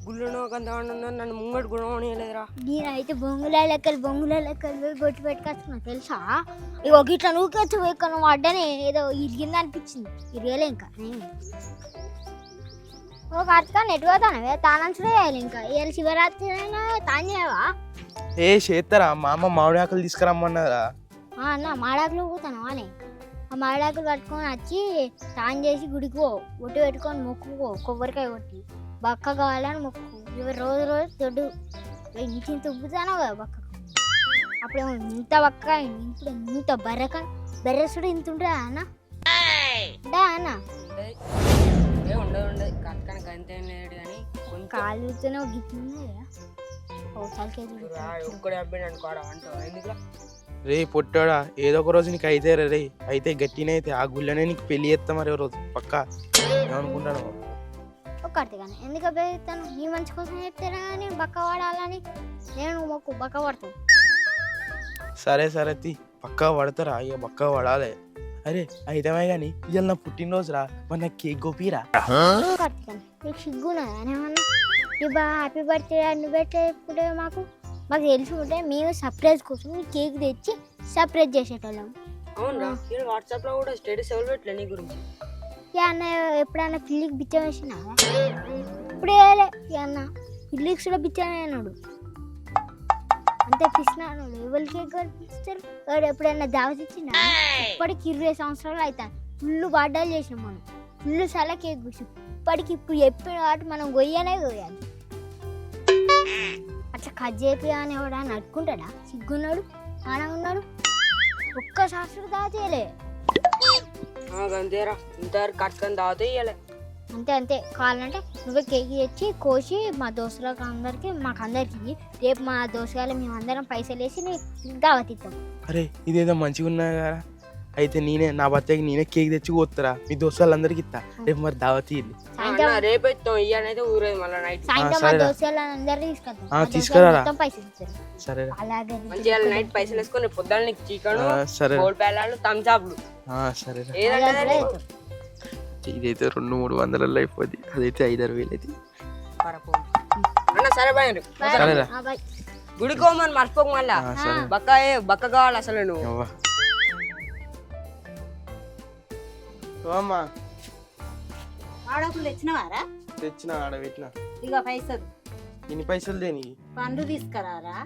గుళ్ళో కొంతమంది ఉన్నారు, నన్ను ముంగడు గుణలేదురా. నేనైతే బొంగుల లెక్కలు బొట్టు పెట్టుకొస్తున్నా తెలుసా. ఇగో గిట్లా నూకొచ్చు ఎక్కడ అడ్డనే ఏదో ఇరిగింది అనిపించింది. ఇరగలే ఇంకా ఒక అర్థ నెట్ పోతానవే తానంచుడే వేయాలి. ఇంకా ఇవాళ శివరాత్రి అయినా తాను చేయవా? ఏ చేస్తారా? మా అమ్మ మామిడి ఆకులు తీసుకురమ్మన్నదా. అన్న మాడాకులు పోతాను అని ఆ మాడాకులు పట్టుకొని వచ్చి తాను చేసి గుడికి పో, ఒట్టు పెట్టుకొని మొక్కుకో, కొబ్బరికాయ కొట్టి బక్క కావాలని మొక్కు. ఇవి రోజు దొడ్డు ఇంత ఉబ్బుతానో కదా బక్కకు. అప్పుడేమో ఇంత బక్క ఇప్పుడు ఇంత బర్రెసుడు ఇంత ఉంటుందా అన్న? అన్న ఉండదు కక్కనికి అంతే లేడు కానీ కాలుతూనే గిట్లున్నాయి కదా. ఒక్కడే అబ్బాయి అనుకోవడం అంటావు ఎందుకు? రే పొట్టాడా, ఏదో ఒక రోజు నీకు అయితే రే అయితే గట్టినే అయితే ఆ గుళ్ళనే నీకు పెళ్లి చేస్తా మరి రోజు పక్క. ఏమనుకుంటాను ఒక్కడితే కానీ ఎందుకు అభ్యర్థిస్తాను? నీ మంచి కోసం చెప్తారా కానీ బక్క వాడాలని. నేను మొక్కు బక్క పడతాను. సరే సరే తీ పక్కా పడతారా? ఇక పక్కా పడాలి. అరే అయితమే కానీ ఇవాళ నా పుట్టినరోజురా, మరి నాకు కేక్ గోపీరా. నీకు సిగ్గున్నామన్నా? ఇబ్బా హ్యాపీ బర్త్డే నువ్వు పెట్టే ఇప్పుడే మాకు తెలిసి ఉంటే మేము సర్ప్రైజ్ కోసం కేక్ తెచ్చి సర్ప్రైజ్ చేసేటోళ్ళం. అవునా? వాట్సాప్ లో కూడా స్టేటస్ ఎవరు పెట్టలే నీ గురించి? అన్న ఎప్పుడన్నా పిల్లికి బిచ్చం వేసినా? ఇప్పుడు వేయలే అన్న. పిల్లికి కూడా బిచ్చం వేయనాడు అంతే పిసినాడు. ఎవరికి కేక్ కనిపిస్తారు? వాడు ఎప్పుడైనా దావత్ ఇచ్చిండ? ఇప్పటికి 20 సంవత్సరాలు అవుతాను. ఫుల్ బర్త్డేలు చేసినాం మనం, ఫుల్ చాలా కేక్ కూర్చున్నాం. ఇప్పటికి ఇప్పుడు చెప్పిన వాటి మనం కొయ్యనే కొయ్యాలి. అట్లా కట్ చేపి అని ఎవడని అడుకుంటాడా? సిగ్గున్నాడు, ఆనంగా ఉన్నాడు. ఒక్క శాస్త్రం దాచేయలే. అంతేరా, ఇంతవరకు కట్టుకొని దావతే ఇవ్వలే. అంతే కావాలంటే నువ్వే కేక్ తెచ్చి కోసి మా దోస్తులకు అందరికి మాకు అందరికి రేపు మా దోస్తులు మేమందరం పైసలు వేసి దావత్ ఇస్తాం. అరే ఇదేదో మంచిగా ఉన్నా కదా. అయితే నేనే నా బర్త్డేకి నేనే కేక్ తెచ్చి పోతారా, మీ దోస్తు వాళ్ళందరికి ఇస్తా. రేపు మరి దావత్ రేపు ఇస్తాం. ఇయ్యనైతే ఊరేది మళ్ళీ నైట్ సాయంత్రం మా దోస్తులు అందరు తీసుకురా. పైసలు ఇస్తారు. సరే అలాగే మంచిగా నైట్ పైసలు వేసుకొని పొద్దున్న నీకు చికెన్, గోల్డ్ ప్యాలాలు, థమ్స్అప్లు. సరే ఏదంటే ఇదైతే 200-300 అయిపోద్ది, అదైతే 5,000 అయితే. అన్న సరే బాయ్. సరేరా గుడికోమని మర్చిపోక మళ్ళా. బక్క కావాలి అసలు నువ్వు. ఆడకులు తెచ్చినవారా? తెచ్చిన ఆడబెట్టిన. ఇక పైసలు ఇన్ని పైసలు దేనికి? పండ్లు తీసుకురారా.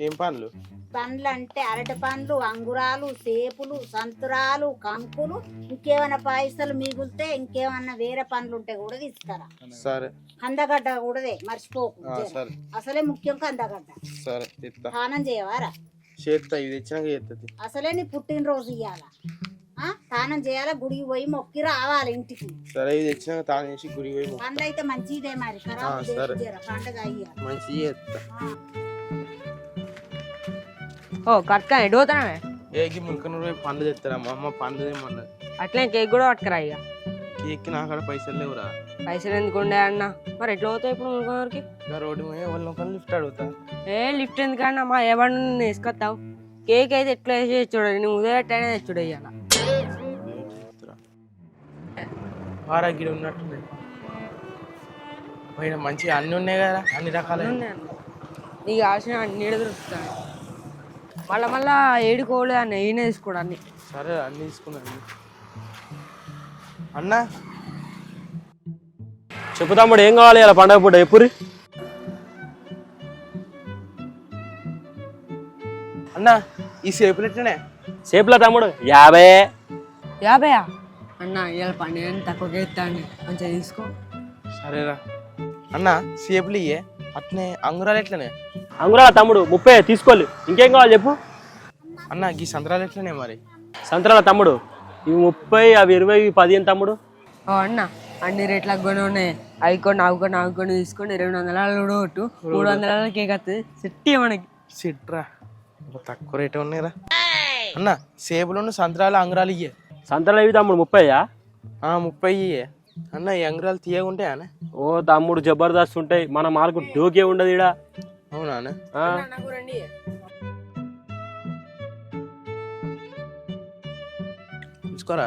ఏం పండ్లు? పండ్లు అంటే అరటి పండ్లు, అంగురాలు, సేపులు, సంతురాలు, కంకులు. ఇంకేమైనా పైసలు మిగులితే ఇంకేమన్నా వేరే పండ్లు ఉంటే కూడా తీసుకురా. సరే. కందగడ్డ కూడా మర్చిపోకు. అసలే ముఖ్యం కందగడ్డ. సరే స్నానం చేయవారా? చేస్తా, ఇవి తెచ్చినాక చేస్తుంది. అసలే నీ పుట్టినరోజు ఇయ్యాల. స్నానం చేయాలా, గుడికి పోయి మొక్కి రావాలి ఇంటికి. సరే ఇవి తెచ్చినాక తాను చేసి గుడికి పోయి పండ్లు అయితే మంచిదే మరి. పండుగ అయ్యా మంచిగా చేస్తా. ఓ కట్క ఎడుగుతానే ఏకి ముల్కనూరు పండ్లు తెస్తారా? మా అమ్మ పండ్లు తెమ్మన్నది. అట్లే కేక్ కూడా పట్టుకురా. ఇక కేక్ నాకాడ పైసలు లేవురా. పైసలు ఎందుకు ఉండే అన్న? మరి ఎట్లా అవుతాయి ఇప్పుడు ముల్కనూరుకి? రోడ్డు మీద వాళ్ళ లిఫ్ట్ అడుగుతా. లిఫ్ట్ ఎందుకన్నా? మా ఏమన్నా వేసుకొస్తావు? కేక్ అయితే ఎట్లా వేసి చూడండి, నువ్వు ఉదయట్టనే తెచ్చుడు ఇయ్యాల. వారాగిడ ఉన్నట్టున్నాయి పైన మంచిగా అన్ని ఉన్నాయి కదా, అన్ని రకాలు నీకు కావాల్సిన అన్ని దొరుకుతాయి. మళ్ళా ఏడుకోలే అన్న ఈయన తీసుకోడు అన్ని. సరే అన్ని తీసుకున్నాను అన్న. చెప్పు తమ్ముడు, ఏం కావాలి ఇలా పండగ పూట? ఎప్పుడు అన్న ఈ సేపులు ఎట్లనే? సేపులా తమ్ముడు 50. 50 అన్న? ఇవాళ పండుగ తక్కువగా ఇస్తాను, మంచిగా తీసుకో. సరేరా అన్న. సేపులు ఇయ్యే. అట్నే అంగురాలు ఎట్లనే? అంగురాల తమ్ముడు 30 తీసుకోవాలి. ఇంకేం కావాలి చెప్పు అన్న. ఈ సంతరాలు ఎట్లనే మరి? సంతరాల తమ్ముడు ఇవి 30, అవి 20, ఇవి 15 తమ్ముడు. అన్న అన్ని రేట్లకు కొని ఉన్నాయి. అవి తీసుకొని 200 కొట్టు, 300 కేక్ వస్తుంది. సెట్టి మనకి సిట్రా తక్కువ రేటే ఉన్నాయిరా అన్న. సేపులు సంతరాలు అంగురాలు ఇయ్యే. సంతరాలు ఇవి తమ్ముడు 30. 30 ఇయ్యే అన్న. ఈ అంగురాలు తీయగుంటాయా? ఓ తమ్ముడు జబర్దస్త్ ఉంటాయి, మన మార్కు డోకే ఉండదు ఇడ. అవునా? తీసుకోరా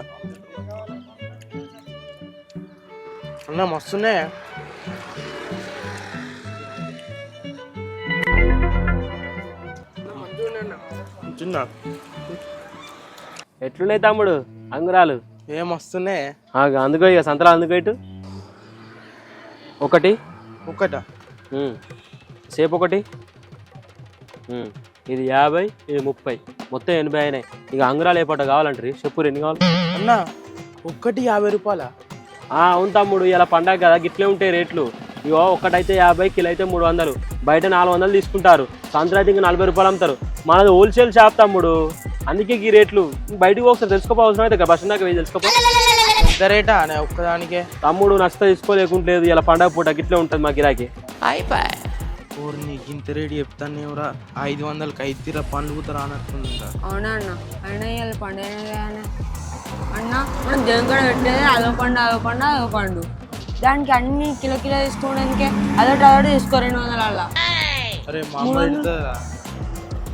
అన్న. మస్తున్నాయి తింటున్నా. ఎట్లున్నాయి తమ్ముడు అంగురాలు? ఏం వస్తున్నాయి? అందుకో ఇక సంతరాలు అందుకో ఇటు ఒకటి ఒక్కట సేపు ఒకటి, ఇది 50, ఇది 30, మొత్తం 80 అయినాయి. ఇక అంగురాలు ఏ పూట కావాలంటారు? చెప్పు ఎన్ని కావాలి అన్న? ఒక్కటి 50 రూపాయల? అవును తమ్ముడు, ఇలా పండగ కదా గిట్లే ఉంటాయి రేట్లు. ఇగో ఒక్కటైతే 50, కిలో అయితే 300, బయట 400 తీసుకుంటారు. సంతరాయితే ఇంకా 40 రూపాయలు అమ్ముతారు. మనది హోల్సేల్ షాప్ తమ్ముడు, అందుకే ఈ రేట్లు. బయటకు ఒకసారి తెలుసుకోపో, అవసరం అయితే బస్ దాకా వెళ్ళి తెలుసుకోపో. ఎంత రేటా అనే ఒక్కదానికే? తమ్ముడు నచ్చితే తీసుకోలేకుంటలేదు, ఇలా పండగ పూట గిట్లే ఉంటుంది మా గిరాకీ. ఊరిని గింత రేటు చెప్తాను ఎవరా? 500కి 5 తీర పండ్లు కూడా రానట్టుందా? అవునా అన్న? అయినా ఇవాళ పండుగ అన్న, మనం దేవుని కూడా పెట్టేది అదో పండు. దానికి అన్ని కిలో తీసుకోవడానికే అదొకటి తీసుకో 200 అలా. అరే మా అమ్మ పెడతారా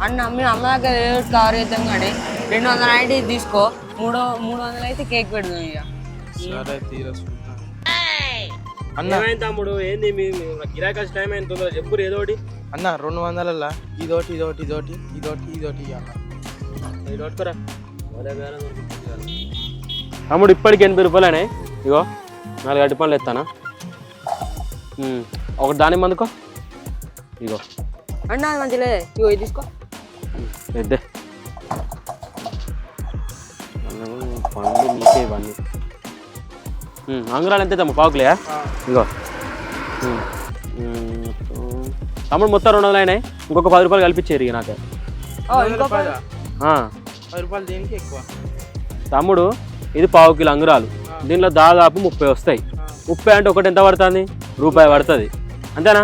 అన్న? మీ అమ్మ దగ్గర ఏదో కవర్ చేద్దాం కానీ 200 అయితే తీసుకో, 300 అయితే కేక్ పెడదాం ఇక. సరే తీరా అన్న తమ్ముడు ఏంది మీ గిరాకీ టైం అయిన తొందరగా చెప్పు ఏదోటి. అన్న 200ల ఇదోటి ఇదోటిరా తమ్ముడు. ఇప్పటికి 80 రూపాయలనే. ఇగో 4 అరటి పండ్లు ఎత్తానా, ఒకటి దాని మందుకో. ఇగో అన్న అది మంచిగా ఇగో ఇది తీసుకో. పెద్దే పండ్లు మీకే ఇవన్నీ. అంగురాలు ఎంత తమ్ముడు? పావుకులే. ఇగో తమ్ముడు మొత్తం 200 అయినాయి. ఇంకొక 10 రూపాయలు కల్పించేరు ఇక నాకు. 10 రూపాయలు దేనికి ఎక్కువ తమ్ముడు? ఇది పావు కిలో అంగురాలు, దీనిలో దాదాపు 30 వస్తాయి. 30 అంటే ఒకటి ఎంత పడుతుంది? రూపాయి పడుతుంది, అంతేనా?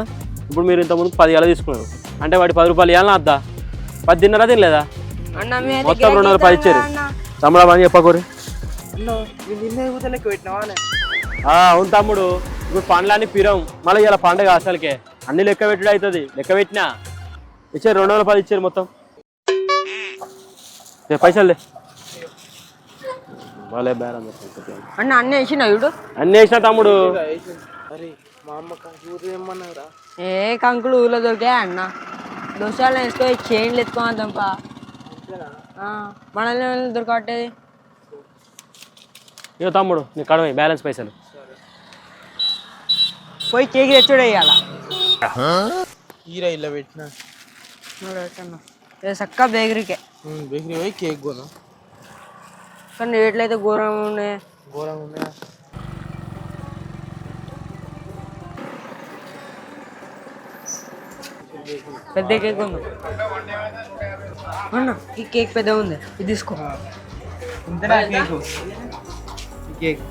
ఇప్పుడు మీరు ఇంతకుముందు 10 గల తీసుకున్నారు అంటే వాటి 10 రూపాయలు ఇవ్వాలన్నా వద్దా? 10 తిన్నారా తినలేదా? మొత్తం 200 రూపాయలు ఇచ్చారు. తమ్ముడు పని చెప్పకూరి. అవును తమ్ముడు, ఇప్పుడు పండ్లన్నీ పిరం, మళ్ళీ ఇలా పండుగ అసలుకే అన్ని లెక్క పెట్టుడు అవుతుంది. లెక్క పెట్టినా ఇచ్చారు 210 ఇచ్చారు మొత్తం. పైసలు వాళ్ళే బేరం అన్న. అన్నీ వేసినా చూడు, అన్నీ వేసినా తమ్ముడు. అరే మా అమ్మ కంకూరు ఏమన్నారా? ఏ కంకులు ఊళ్ళో దొరికాయా అన్న? దోషాలు వేసుకో, చైన్లు ఎత్తుకోమంతంపా. మనల్ని దొరకట్టేది. ఇగో తమ్ముడు నీ కడవ బ్యాలెన్స్ పైసలు. పోయి కేక్ తెచ్చుడే ఇవాళ. హీరా ఇలా పెట్టినా చక్క బేకరీకే. బేకరీ పోయి కేక్ కొను. కానీ రేట్లు అయితే ఘోరంగా ఉన్నాయి. పెద్ద కేక్ ఉంది అన్న. ఈ కేక్ పెద్ద ఉంది, ఇది తీసుకో. కేక్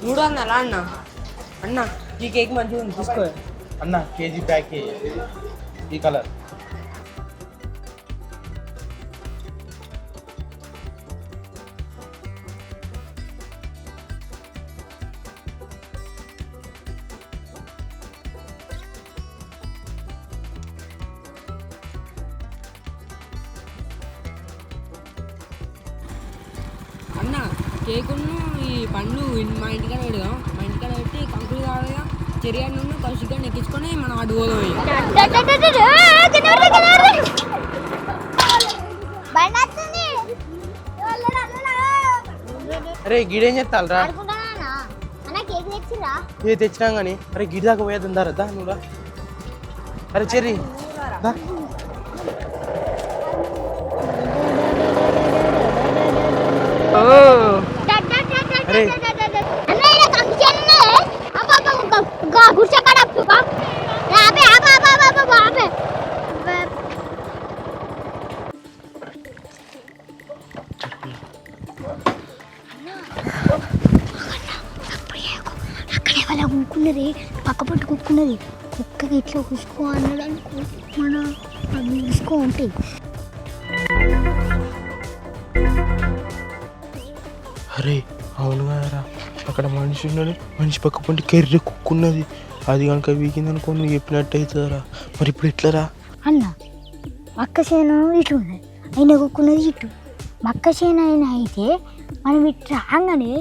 300 అన్న. అన్న ఈ కేక్ మంచిగా ఉంది, తీసుకో అన్న. కేజీ ప్యాక్ ఈ కలర్. అన్న కేకును ఈ పండ్లు మా ఇంటికాడ పెడదాం. మా ఇంటికాడ పెట్టి కంకులు కావాలిగా, చెరియాన్ని కౌశిగా ఎక్కించుకొని మనం అటు పోదాం. అరే గిడేం చెప్తారా? ఏ తెచ్చినాం కానీ. అరే గిడి దాకా పోయేది ఉందారా నువ్వురా. అరే చెర్రీ అరే అక్కడే వాళ్ళ కుక్కున్నది, పక్క పట్టు కుక్కున్నది. కుక్కకి ఇట్లా కుసుకో అన్నాడు అనుకో, మన అవి కుసుకో ఉంటాయి. అరే అవును కదరా, అక్కడ మనిషి ఉన్నాడు, మనిషి పక్క పంటి కెర్రె కుక్కున్నది. అది కనుక వీకింది అనుకో నువ్వు చెప్పినట్టు అవుతుందిరా. మరి ఇప్పుడు ఎట్లరా అన్న? మక్క చేను ఇటు ఉన్నది, ఆయన కుక్కున్నది ఇటు. మక్క చేను అయినా అయితే మనం ఇటు రాగానే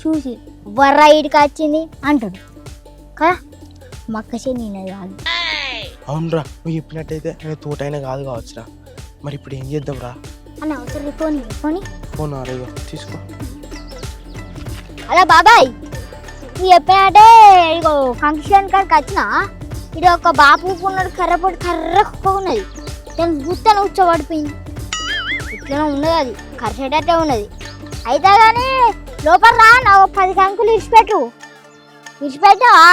చూసి వర్రా ఇటుకి వచ్చింది అంటాడు కదా. మక్క చేను అయినది కాదు. అవునరా, నువ్వు చెప్పినట్టయితే తోటైనా కాదు కావచ్చురా. మరి ఇప్పుడు ఏం చేద్దాం రా? అన్న ఒకసారి పోనీ ఫోన్ అరేగా తీసుకో. అలా బాబాయ్ నువ్వు చెప్పినట్టే ఇగో ఫంక్షన్ కాడికి వచ్చిన ఇది ఒక బాపు ఉన్నాడు కర్ర కుక్క ఉన్నది దానికి గుత్తను ఉచ్చబడిపోయింది ఇట్లా ఉన్నది అది కరిసేటట్టే ఉన్నది అయితే కానీ లోపల రా నాకు 10 కంకులు ఇడిచిపెట్టావా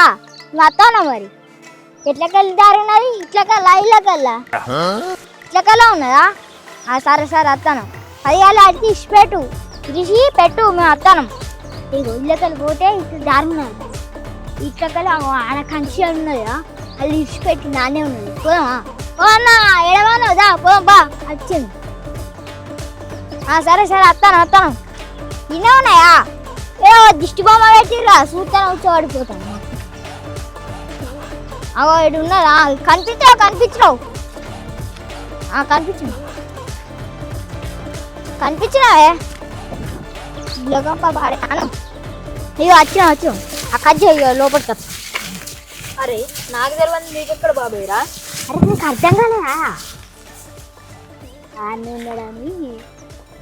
నువ్వు వస్తావునా మరి ఎట్లకెళ్ళి దారి ఉన్నది ఇట్లకల్లా ఇట్లకల్లా ఉన్నదా సరే వస్తాను 10 కాయలు అడిగి ఇడిచి పెట్టు మేము వస్తాను ఇగో ఇళ్ళకెళ్ళి పోతే ఇట్లా దారి ఉన్నది ఇట్లకెళ్ళి ఆడ కంచి ఉన్నది అది ఇడిచిపెట్టి నానే ఉన్నది పోదామా అన్న ఎడవనదా పోదాం బా వచ్చింది సరే వస్తాను ఇన్నే ఉన్నాయా ఏదో దిష్టి బొమ్మ పెట్టిర్రా చూస్తాను వచ్చి అగో ఇటు ఉన్నదా కనిపించినావు కనిపించినావే బాడే ఇగో వచ్చినాం ఆ కజ్జి లోపలికి వస్తా. అరే నాకు తెలియదు నీకెక్కడ బాబాయ్రా? అరే నీకు అర్థం కాలేదా ఆమె ఉన్నాడని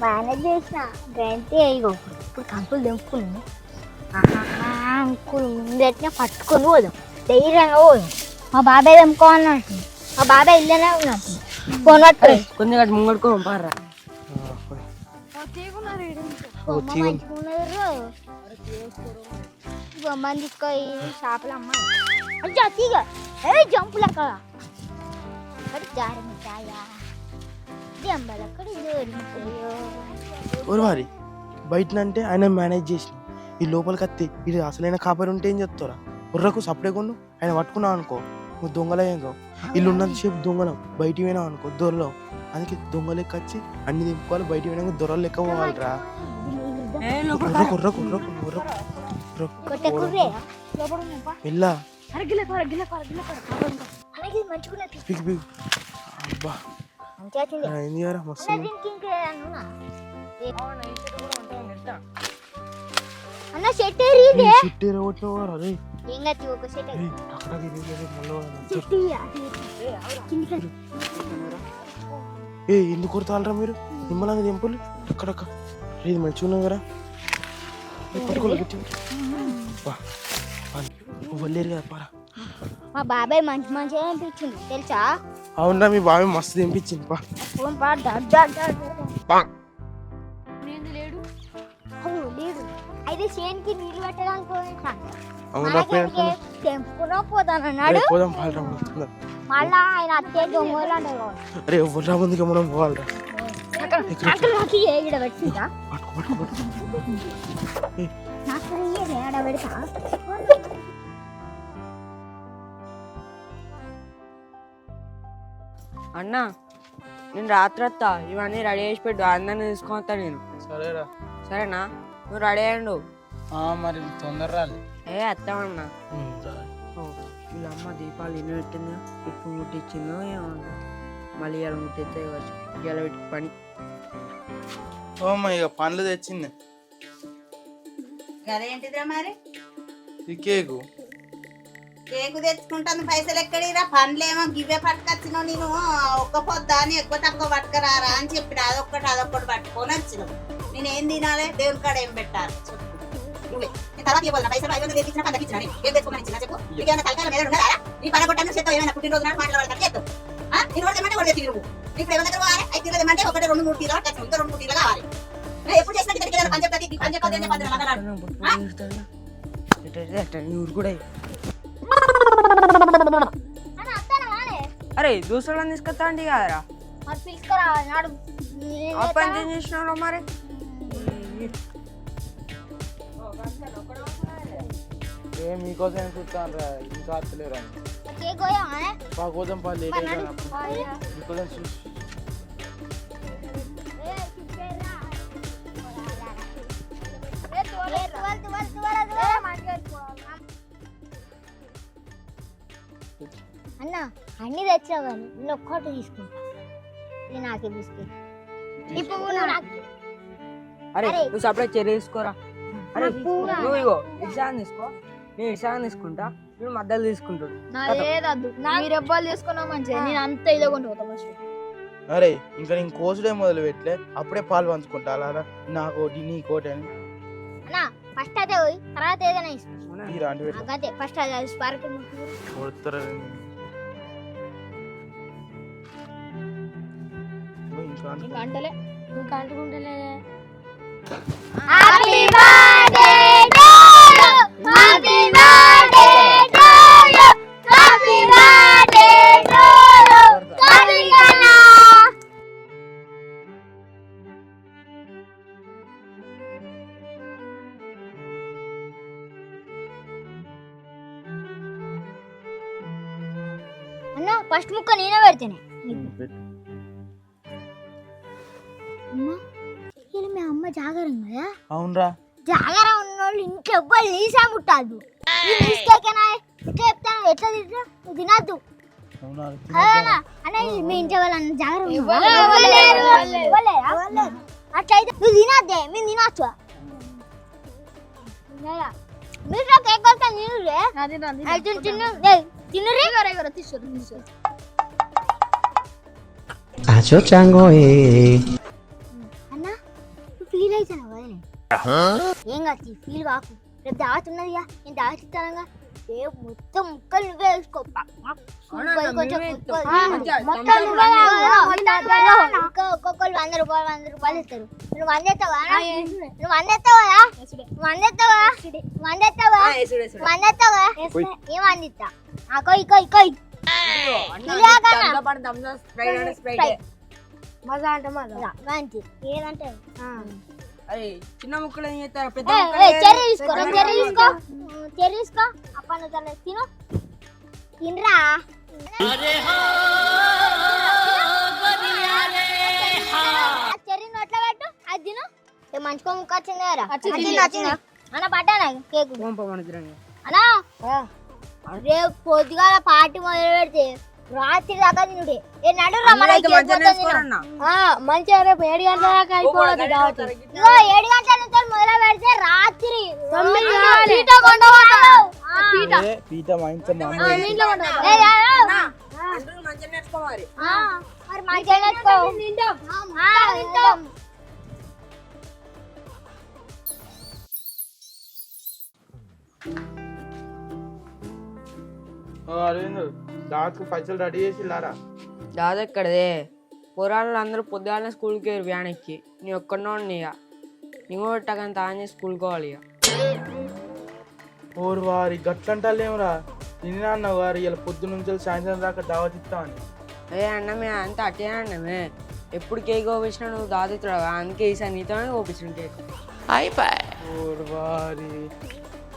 మేనేజ్ చేసిన గంటే ఇగో ఇప్పుడు కంకులు తెంపుకుని అంకులు ముందెట్నే పట్టుకొని పోదాం ధైర్యంగా పోదాం. మా బాబాయ్ తెంపుకోవాలంటే మా బాబాయ్ ఇల్లనే ఉన్నట్టు ఫోన్ పట్టుకొని కొన్ని గట్టి ముంగడుకో పారా. బొమ్మని తీసుకొని షాపులో అమ్మ తీగ జంపులు అక్కడ మరి బయటనంటే ఆయన మేనేజ్ చేసిన ఈ లోపలికి వస్తే ఇది అసలైన కాపరి ఉంటే ఏం చెప్తారా? ఉర్రకు సపడే కొను ఆయన పట్టుకున్నావు అనుకో నువ్వు దొంగలేంకో ఇల్లు ఉన్నంత సేపు దొంగలం బయటికి పోయినావు అనుకో దొరలో అందుకే దొంగ లెక్క వచ్చి అన్ని దింపుకోవాలి బయటికి పోయినాక దొరలు లెక్క పోవాలిరా. వెళ్ళా మస్తు అన్న చెట్టు ఎందుకు కొడతారా మీరు నిమ్మలంగా తెంపులు అక్కడక్క ఇది మంచిగా ఉన్నావు కదా వల్లేరు కదా పారా. మా బాబాయ్ మంచిగా అనిపించింది తెలుసా? అవునా మీ బాబాయ్ మస్తు తెంపించింది లేడు అయితే చేనికి నీళ్ళు పెట్టడానికి తెంపుకున్నా పోతానన్నాడు. మళ్ళా ఆయన అత్తే దొంగలు అంటారు. అరే ఎవరు ముందుగా మనం పోవాలరా పెట్టిందా అన్న నేను రాత్రి వస్తా ఇవన్నీ రెడీ చేసి పెట్టు అందరిని తీసుకొని వస్తా నేను. సరేరా సరేనా నువ్వు రెడీ అయ్యండు మరి తొందర రాలి వస్తామన్నా. వీళ్ళమ్మ దీపాలు ఇల్లు పెట్టిందా ఇప్పుడు ముట్టించిందో ఏమన్నా మళ్ళీ ఇలా ముట్టిస్తే ఇలా పెట్టి పని ఇక పండ్లు తెచ్చింది అదేంటిదిరా మరి ఈ కేకు తెచ్చుకుంటాను పైసలు ఎక్కడిరా పండ్లేమో గివే పట్టుకొచ్చినావు నేను ఒక్క పొద్దా అని ఎక్కువ తక్కువ పట్టుకురారా అని చెప్పిన అదొక్కటి పట్టుకొని వచ్చినావు నేనేం తినాలి దేవుని కాడ ఏం పెట్టాలి చెప్పు నువ్వే నేను తర్వాత ఇవ్వాలి పైసలు 500 తెచ్చిన పండుగ ఇచ్చిన ఏం తెచ్చుకోమని ఇచ్చిన చెప్పు నీకేమైనా తలకాల మీద ఉన్నారా నీ పడగొట్టని చేస్తావు ఏమైనా పుట్టినరోజు నాడు మాట్లాడాలి చేస్తావు నేను ఒకటి ఒకటి తీరు ఇప్పుడు ఏమైనా కావాలి 5 కిలోలు ఏమంటే 1 2 3 కిలోలు ఖర్చు ఇంకా 2 3 కిలోలు కావాలి ఎప్పుడు చేసినా ఊరు కూడా అరే దూసరాలను తీసుకొస్తా అండి కదరా పని ఏం చేసినావు మరి మీకోసం చూస్తాను రా ఇంకా అత్తలేరా కోదం పని మీకోసం చూసి అన్న అన్ని తెచ్చావు కానీ నేను ఒక్కటి తీసుకుంటా నేను నాకే బిస్కెట్ ఇప్పుడు అరే నువ్వు సపరేట్ చెర్రీ తీసుకోరా. అరే నువ్వు ఇగో ఇడ్సాన్ తీసుకో నేను ఇడ్సాన్ తీసుకుంటా నువ్వు మధ్యలో తీసుకుంటాడు మీరు ఎవ్వరు తీసుకున్నా మంచిగా నేను అంత ఇదే కొంటా అరే ఇంకా నేను కోసుడే మొదలు పెట్టలే అప్పుడే పాలు పంచుకుంటా అలా నాకోటి నీకోటి అని అన్నా ఫస్ట్ అదే పోయి తర్వాత ఏదైనా ఇస్తాను ఈ రాంటి పెట్టు. అదే ఫస్ట్ అది స్పార్క్ కొడతారా ఇంకా అంటుకో. అంటలే ఇంకా అంటుకుంటలే happy birthday to you happy birthday to you happy birthday to you కవికన్నా అన్న ఫస్ట్ ముక్క నేనే పెడితేనే పెట్టు. అమ్మా ఇలా మీ అమ్మ జాగరం కదా అవునరా జాగరం ఉన్నోళ్ళు ఇంట్లో ఎవ్వరు నీసా ముట్టాదు ఎట్లా చెప్తాను ఎట్లా తింటా నువ్వు తినద్దు అవునా అదేనా అన్న మీ ఇంట్లో వాళ్ళన్న జాగరం అట్లయితే నువ్వు తినద్దే మేము తినచ్చు మీరు కేక్ వస్తా తినురే తినురే Acho chango అన్న నువ్వు ఫీల్ అవుతాను కదనే ఏం కాదు ఫీల్ కాకు రేపు దావత్ ఉన్నదిగా నేను దావత్ ఇస్తానుగా రేపు మొత్తం ముక్కలు నువ్వే వేసుకో ఒక్కొక్కరు 100 రూపాయలు ఇస్తారు నువ్వు 100 ఎత్తావా నువ్వు 100 ఎత్తావా నువ్వు 100 ఎత్తావా 100 ఎత్తావా 100 ఎత్తావా ఏం అందిస్తా ఇకో ఇకో ఇకో మజా అంటే మజా ఏదంటే అరే చిన్న ముక్కలు ఏం చేస్తారు పెద్ద చెర్రీ తీసుకో చెర్రీ తీసుకో చెర్రీ తీసుకో అప్పన్న తల తిను తినరా చెర్రీ నోట్లో పెట్టు అది తిను మంచుకో ముక్క వచ్చింది కదా వచ్చింది అన్న పట్టానా కేక్ అన్నా రేపు పొద్దుగాల పార్టీ మొదలు పెడితే రాత్రి దాకా తినుడే ఏ నడురా మంచిగా రేపు 7 గంటల దాకా అయిపోతుంది కాబట్టి 7 గంటల నుంచి మొదలు పెడితే రాత్రి పీట మా ఇంట్లో మా అమ్మ మంచిగా నేర్చుకోవాలి మరి మంచిగా నేర్చుకో. తింటాం. అరవింద్ దాదాపు పైసలు రెడీ చేసి లారా దాదా ఎక్కడదే పొరాళ్ళు అందరూ పొద్దుగానే స్కూల్కి వెళ్ళి వ్యాన్ ఎక్కి నీ ఒక్కడో ఇక నీ కూడా టగని తానే స్కూల్కి పోవాలి ఇక ఓరు వారి గట్లంటాలేమరా నిన్న అన్నావు వారు ఇలా పొద్దు నుంచి సాయంత్రం దాకా దావత్ ఇస్తామని ఏ అన్నమే అంతా అట్టే అన్నమే ఎప్పుడు కేక్ కోపించినా నువ్వు దాదుతున్నావు అందుకే ఈసారి నీతోనే కోపించిన కేక్ ఓరు వారి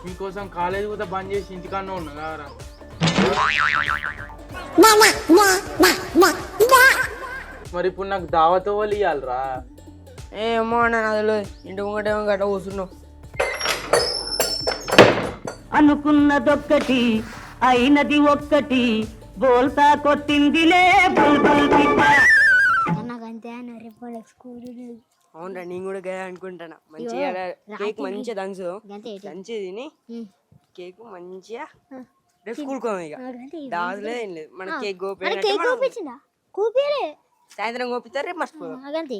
మీకోసం కాలేజీ కూడా బంద్ చేసి ఇంటికన్నా ఉన్నా కారా మరి ఇప్పుడు నాకు దావత్ వాళ్ళు ఇవ్వాలరా ఏమో అన్న నదులు ఇంటి ముంగటేమో గట్ట కూర్చున్నావు అనుకున్నదొక్కటి అయినది ఒక్కటి బోల్తా కొట్టిందిలే బుల్బుల్ పిట్ట. నాకంతే అన్న రేపు స్కూల్ అవునరా నేను కూడా గదే అనుకుంటాను మంచిగా కేక్ మంచిగా దంచు దంచి తిని కేక్ మంచిగా రేపు స్కూల్కి పోదాం ఇక దాదులే ఏం లేదు మన కేక్ కోపించిందా కూపియలే సాయంత్రం కోపిస్తారు రేపు మర్చిపోదాం నాకంతే